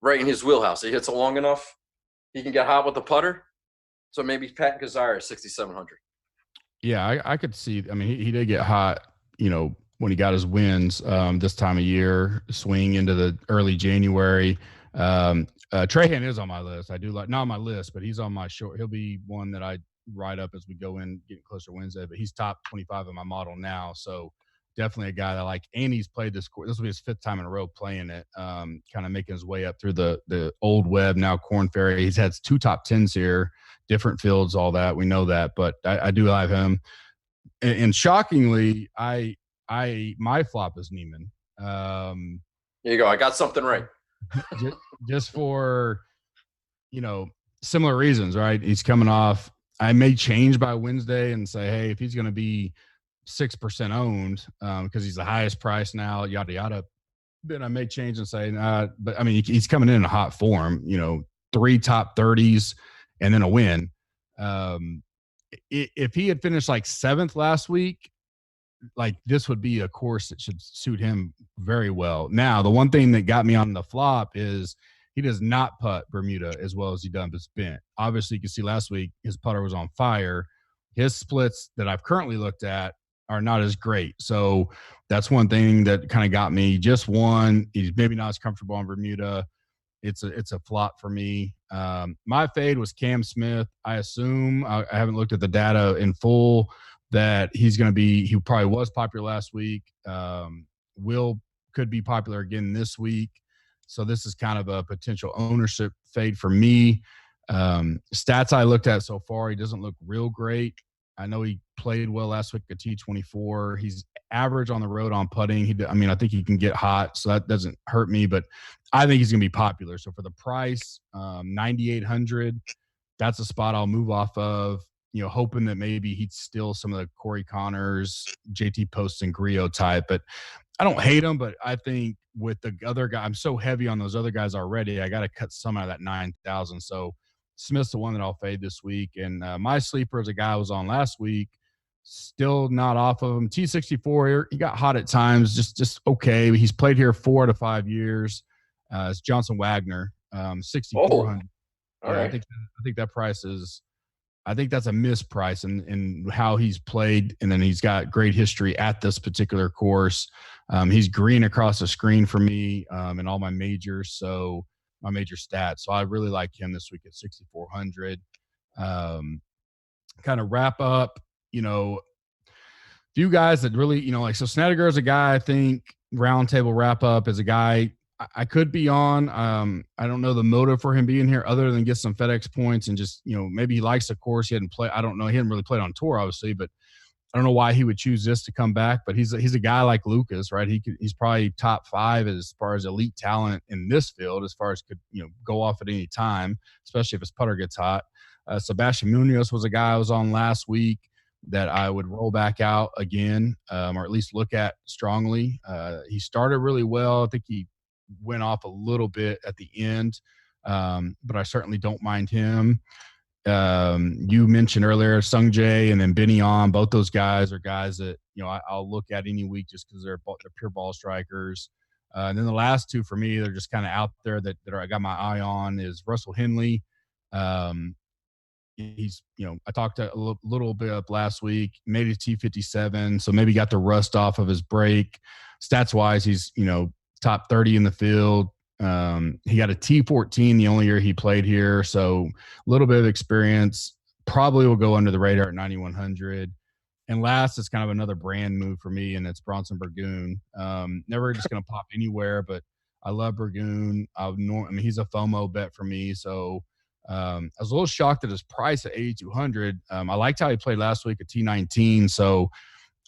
right in his wheelhouse. He hits it long enough. He can get hot with the putter. So maybe Patton Kazire is 6,700. Yeah, I could see. I mean, he did get hot, when he got his wins this time of year, swing into the early January. Trahan is on my list. I do like, not on my list, but he's on my short. He'll be one that I write up as we go in, getting closer to Wednesday. But he's top 25 in my model now, so definitely a guy that I like. And he's played this course. This will be his 5th time in a row playing it. Kind of making his way up through the old web, now Corn Ferry. He's had 2 top 10s here, different fields, all that. We know that, but I do have him. And shockingly, my flop is Neiman. There you go. I got something right. just for, similar reasons, right? He's coming off. I may change by Wednesday and say, hey, if he's going to be 6% owned, because he's the highest price now, yada yada, then I may change and say, but I mean, he's coming in a hot form. 3 top 30s and then a win. If he had finished like 7th last week, like this would be a course that should suit him very well. Now, the one thing that got me on the flop is he does not putt Bermuda as well as he does Bent. Obviously, you can see last week his putter was on fire. His splits that I've currently looked at are not as great. So that's one thing that kind of got me. Just one, he's maybe not as comfortable on Bermuda. It's a flop for me. My fade was Cam Smith. I assume I haven't looked at the data in full that he's going to be. He probably was popular last week. Could be popular again this week. So this is kind of a potential ownership fade for me. Stats I looked at so far, he doesn't look real great. I know he played well last week at T24. He's average on the road on putting. I think he can get hot, so that doesn't hurt me. But I think he's going to be popular. So for the price, 9,800, that's a spot I'll move off of. Hoping that maybe he'd steal some of the Corey Connors, JT Post, and Griot type. But I don't hate him. But I think with the other guy, I'm so heavy on those other guys already. I got to cut some out of that 9,000. So Smith's the one that I'll fade this week. And my sleeper is a guy I was on last week. Still not off of him. T64, he got hot at times, just okay. He's played here 4 out of 5 years. It's Johnson Wagner, 6,400. All right. I think that price is. I think that's a misprice in how he's played, and then he's got great history at this particular course. He's green across the screen for me in all my majors, so my major stats. So I really like him this week at 6,400. Kind of wrap up, few guys that really, so Snedeker is a guy I think roundtable wrap up is a guy I could be on. I don't know the motive for him being here other than get some FedEx points and just, maybe he likes the course. He hadn't played. I don't know. He hadn't really played on tour, obviously, but I don't know why he would choose this to come back. But he's a guy like Lucas, right? He's probably top 5 as far as elite talent in this field, as far as could, go off at any time, especially if his putter gets hot. Sebastian Munoz was a guy I was on last week that I would roll back out again, or at least look at strongly. He started really well. I think he went off a little bit at the end, but I certainly don't mind him. You mentioned earlier Sung Jae and then Benny On. Both those guys are guys that I'll look at any week just because they're pure ball strikers. And then the last 2 for me, they're just kind of out there that I got my eye on is Russell Henley. He's I talked a little bit up last week, made his T57, so maybe got the rust off of his break. Stats wise, he's top 30 in the field. He got a T14 the only year he played here, so a little bit of experience. Probably will go under the radar at 9,100. And last is kind of another brand move for me, and it's Bronson Burgoon. Never just going to pop anywhere, but I love Burgoon. He's a FOMO bet for me, so I was a little shocked at his price at 8,200. I liked how he played last week at T19, so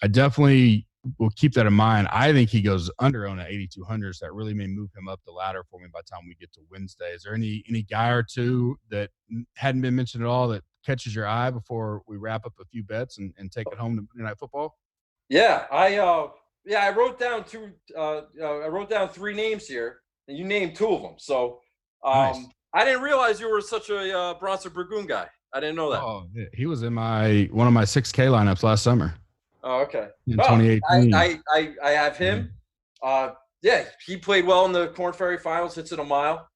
I definitely will keep that in mind. I think he goes under on at 8,200, so that really may move him up the ladder for me by the time we get to Wednesday. Is there any guy or two that hadn't been mentioned at all that catches your eye before we wrap up a few bets and take it home to Monday Night Football? Yeah, I wrote down 2. I wrote down 3 names here, and you named 2 of them. So Nice. I didn't realize you were such a Bronson Burgoon guy. I didn't know that. Oh, he was in one of my 6K lineups last summer. Oh, okay. In 2018. I have him. He played well in the Corn Ferry Finals, hits it a mile.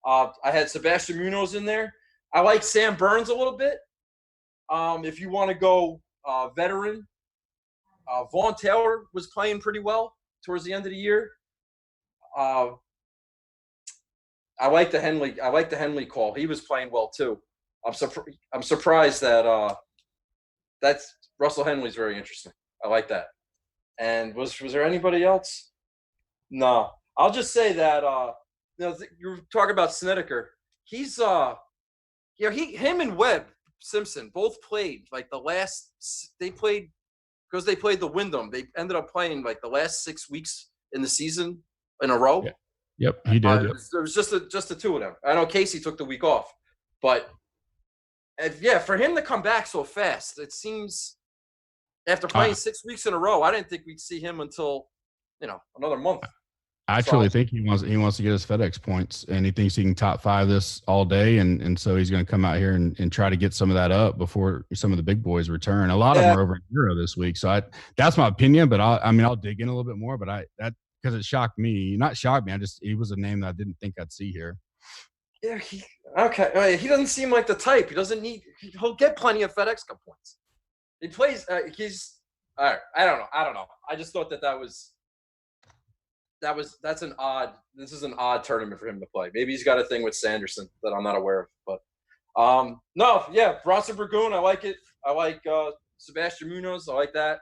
I had Sebastian Munoz in there. I like Sam Burns a little bit. If you want to go veteran, Vaughn Taylor was playing pretty well towards the end of the year. I like the Henley call. He was playing well too. I'm surprised that that's Russell Henley's very interesting. I like that. And was there anybody else? No. I'll just say that you were talking about Snedeker. He's him and Webb Simpson both played like they played the Wyndham. They ended up playing like the last 6 weeks in the season in a row. Yeah. Yep, he did. It was just the two of them. I know Casey took the week off, but for him to come back so fast, it seems after playing 6 weeks in a row, I didn't think we'd see him until another month. I actually think he wants to get his FedEx points, and he thinks he can top 5 this all day, and so he's going to come out here and try to get some of that up before some of the big boys return. A lot of them are over in Euro this week, so that's my opinion. But I'll dig in a little bit more. But because it shocked me, not shocked me. He was a name that I didn't think I'd see here. Yeah, he doesn't seem like the type. He'll get plenty of FedEx Cup points. He plays. He's all right. I don't know. I just thought that's an odd. This is an odd tournament for him to play. Maybe he's got a thing with Sanderson that I'm not aware of. But Bronson Burgoon, I like it. I like Sebastian Munoz. I like that,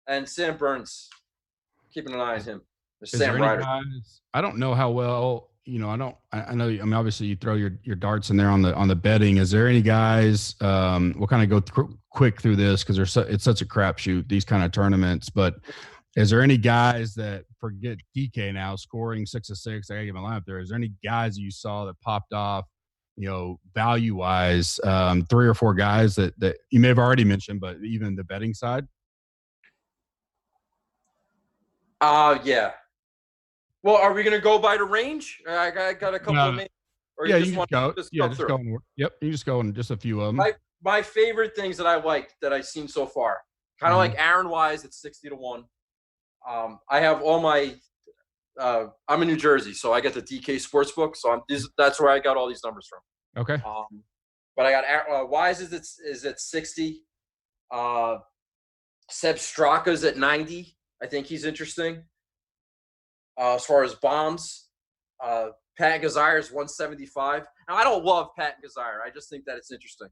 and Sam Burns. Keeping an eye on him. Sam Ryder. I don't know how well. I know. I mean, obviously, you throw your darts in there on the betting. Is there any guys? We'll kind of go quick through this because it's such a crapshoot, these kind of tournaments. But is there any guys that, forget DK now scoring 6 of 6? I gotta get my lineup there. Is there any guys you saw that popped off? Value wise, 3 or 4 guys that you may have already mentioned, but even the betting side. Yeah. Well, are we going to go by the range? I got a couple of names. Or yeah, you just go. Just go. Yep, you just go in just a few of them. My favorite things that I liked that I've seen so far, kind of like Aaron Wise at 60-1. I have all my. I'm in New Jersey, so I get the DK Sportsbook. So that's where I got all these numbers from. Okay. But I got Wise is at 60. Seb Straka's at 90. I think he's interesting. As far as bombs, Pat Gazire's 175. Now, I don't love Pat Gazire. I just think that it's interesting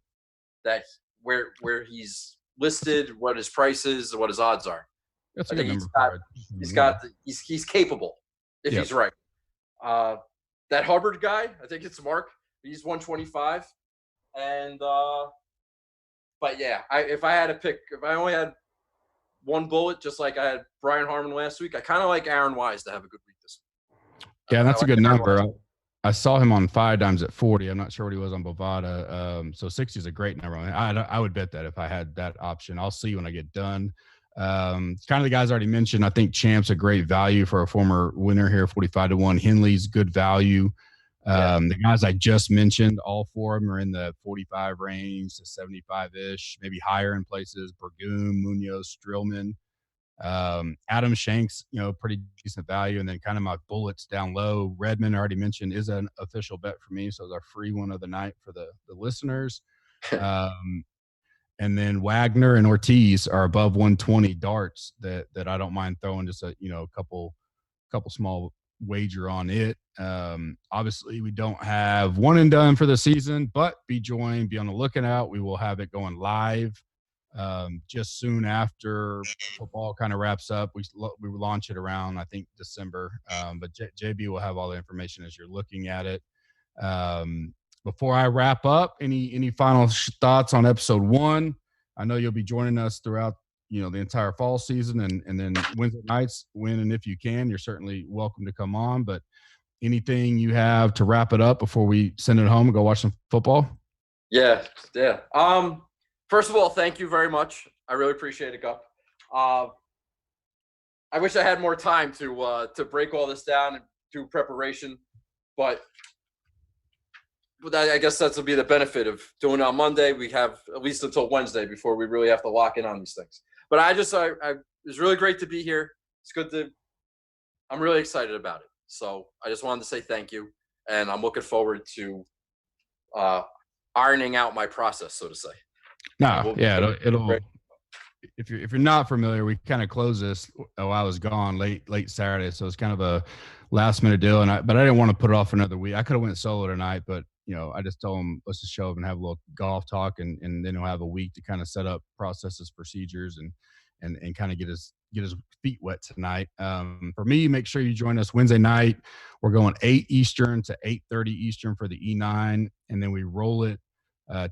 that where he's listed, what his price is, what his odds are. That's a good number. He's capable if he's right. That Hubbard guy, I think it's Mark. He's 125. And but yeah, if I only had one bullet, just like I had Brian Harmon last week, I kind of like Aaron Wise to have a good week this week. Yeah, that's a good number. I saw him on 5 dimes at 40. I'm not sure what he was on Bovada. So 60 is a great number. I would bet that if I had that option. I'll see when I get done. Kind of the guys I already mentioned. I think Champ's a great value for a former winner here, 45-1. Henley's good value. The guys I just mentioned, all 4 of them are in the 45 range to 75-ish, maybe higher in places. Burgoon, Munoz, Strillman, Adam Shanks, pretty decent value. And then kind of my bullets down low. Redmond, I already mentioned, is an official bet for me. So it's our free one of the night for the listeners. And then Wagner and Ortiz are above 120 darts that I don't mind throwing just a couple small wager on it. Obviously we don't have one and done for the season, but be on the lookout. We will have it going live just soon after football kind of wraps up. We will launch it around, I think, December. But JB will have all the information as you're looking at it. Before I wrap up, any final thoughts on episode 1? I know you'll be joining us throughout the entire fall season and then Wednesday nights when and if you can, you're certainly welcome to come on. But anything you have to wrap it up before we send it home and go watch some football? Yeah. First of all, thank you very much. I really appreciate it, Gup. I wish I had more time to break all this down and do preparation, but I guess that'll be the benefit of doing it on Monday. We have at least until Wednesday before we really have to lock in on these things. But it was really great to be here. I'm really excited about it. So I just wanted to say thank you. And I'm looking forward to ironing out my process, so to say. if you're not familiar, we kind of closed this. Oh, I was gone late Saturday, so it's kind of a last minute deal. But I didn't want to put it off another week. I could have went solo tonight, but I just told him let's just show up and have a little golf talk, and then he'll have a week to kind of set up processes, procedures, and kind of get his feet wet tonight. For me, make sure you join us Wednesday night. We're going 8 Eastern to 8:30 Eastern for the E9, and then we roll it.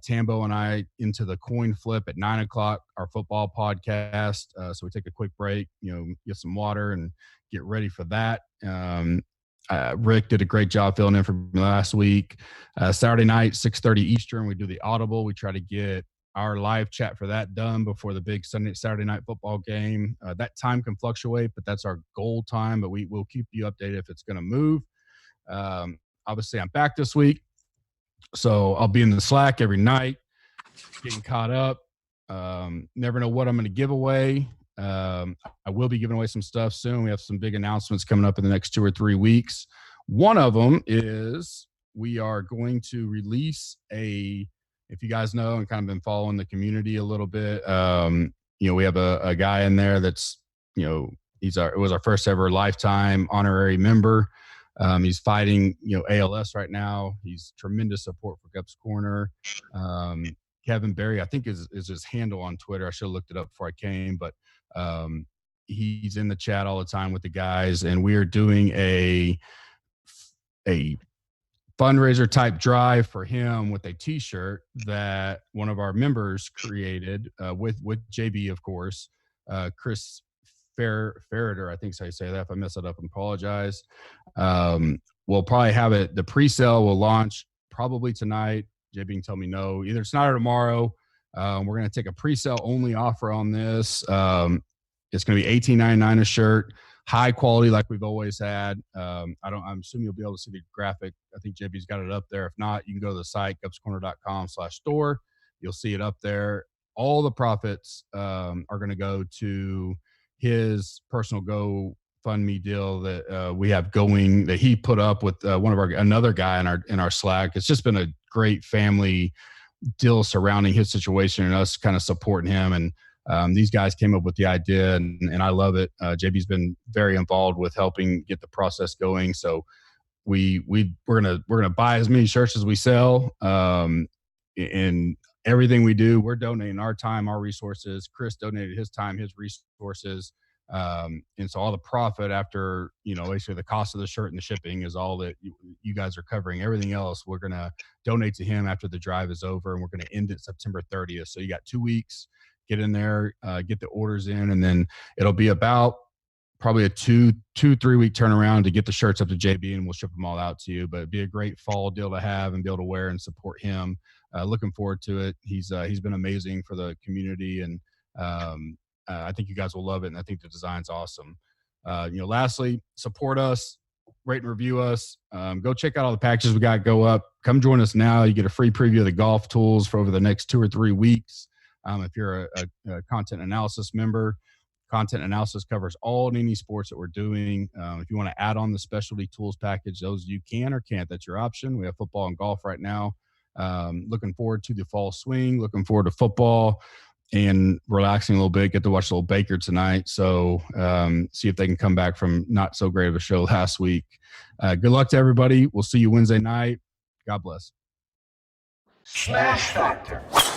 Tambo and I into the coin flip at 9:00, our football podcast. So we take a quick break, get some water and get ready for that. Rick did a great job filling in for me last week. Saturday night, 6:30 Eastern, we do the Audible. We try to get our live chat for that done before the big Saturday night football game. That time can fluctuate, but that's our goal time. But we will keep you updated if it's going to move. Obviously, I'm back this week. So I'll be in the Slack every night, getting caught up. Never know what I'm going to give away. I will be giving away some stuff soon. We have some big announcements coming up in the next 2 or 3 weeks. One of them is we are going to release if you guys know and kind of been following the community a little bit, we have a guy in there that's, it was our first ever lifetime honorary member. He's fighting, ALS right now. He's tremendous support for Gups Corner. Kevin Berry, I think is his handle on Twitter. I should have looked it up before I came, but he's in the chat all the time with the guys, and we are doing a fundraiser type drive for him with a t-shirt that one of our members created with JB, of course. Chris Ferreter, I think is how you say that. If I mess it up, I apologize. We'll probably have it. The pre-sale will launch probably tonight. JB can tell me no. Either tonight or tomorrow. We're going to take a pre-sale only offer on this. It's going to be $18.99 a shirt. High quality like we've always had. I'm assuming you'll be able to see the graphic. I think JB's got it up there. If not, you can go to the site, gupscorner.com/store. You'll see it up there. All the profits are going to go to his personal GoFundMe deal that we have going, that he put up with another guy in our Slack. It's just been a great family deal surrounding his situation and us kind of supporting him. And these guys came up with the idea, and I love it. JB's been very involved with helping get the process going. So we're gonna buy as many shirts as we sell. In everything we do, we're donating our time, our resources. Chris donated his time, his resources. And so all the profit after, basically the cost of the shirt and the shipping is all that you guys are covering. Everything else, we're going to donate to him after the drive is over, and we're going to end it September 30th. So you got 2 weeks, get in there, get the orders in, and then it'll be about probably a 2-3 week turnaround to get the shirts up to JB, and we'll ship them all out to you. But it'd be a great fall deal to have and be able to wear and support him. Looking forward to it. He's been amazing for the community, and I think you guys will love it, and I think the design's awesome. Lastly, support us, rate and review us. Go check out all the packages we got. Go up. Come join us now. You get a free preview of the golf tools for over the next 2 or 3 weeks. If you're a content analysis member, content analysis covers all and any sports that we're doing. If you want to add on the specialty tools package, those you can or can't. That's your option. We have football and golf right now. Looking forward to the fall swing. Looking forward to football and relaxing a little bit. Get to watch a little Baker tonight. So see if they can come back from not so great of a show last week. Good luck to everybody. We'll see you Wednesday night. God bless. SmashFactor.